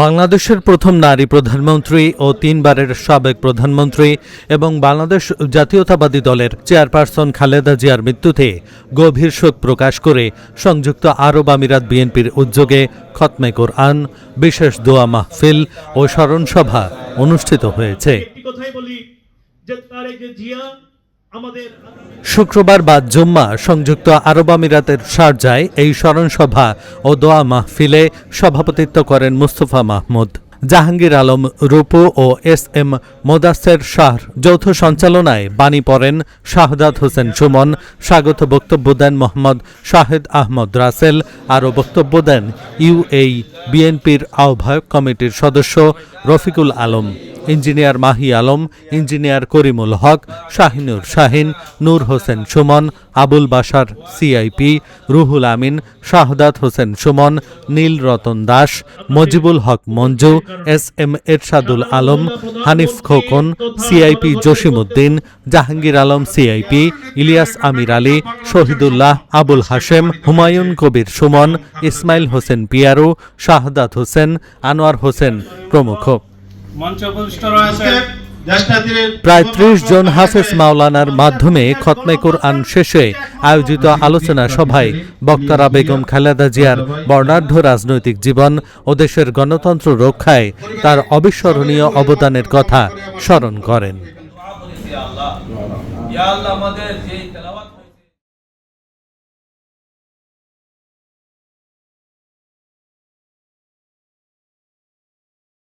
বাংলাদেশের প্রথম নারী প্রধানমন্ত্রী ও 3 বারের সাবেক প্রধানমন্ত্রী এবং বাংলাদেশ জাতীয়তাবাদী দলের চেয়ারপারসন খালেদা জিয়ার মৃত্যুতে গভীর শোক প্রকাশ করে সংযুক্ত আরব আমিরাত বিএনপির উদ্যোগে খতমে কোরআন, বিশেষ দোয়া মাহফিল ও স্মরণ সভা অনুষ্ঠিত হয়েছে। শুক্রবার বাদ জুম্মা সংযুক্ত আরব আমিরাতের শারজায় এই স্মরণ সভা ও দোয়া মাহফিলে সভাপতিত্ব করেন মুস্তফা মাহমুদ, জাহাঙ্গীর আলম রূপু ও এস.এম. মোদাসের শাহ। যৌথ সঞ্চালনায় বাণী পড়েন শাহাদাত হোসেন সুমন, স্বাগত বক্তব্য দেন মোহাম্মদ শাহেদ আহমদ রাসেল, আরও বক্তব্য দেন ইউএই বিএনপির আহ্বায়ক কমিটির সদস্য Rafiqul Alam, engineer Mahi Alam, engineer Karimul Haque, Shahinur Shahin, Nur Hossain Sumon, Abul Bashar CIP, Ruhul Amin, Shahadat Hossain Sumon, Nil Ratan Das, Mojibul Haque Manju, S M. Ershadul Alam, Hanif Khokon, CIP Jasimuddin, Jahangir Alam CIP, Ilias Amir Ali, Shahidullah, Abul Hashem, Humayun Kabir Sumon, Ismail Hossain Piyaru, Shahadat Hossain, Anwar Hossain প্রমুখ। প্রায় ৩০ জন হাফেজ মাওলানার মাধ্যমে খতমে কোরআন শেষে আয়োজিত আলোচনা সভায় বক্তারা বেগম খালেদা জিয়ার বর্ণাঢ্য রাজনৈতিক জীবন ও দেশের গণতন্ত্র রক্ষায় তার অবিস্মরণীয় অবদানের কথা স্মরণ করেন।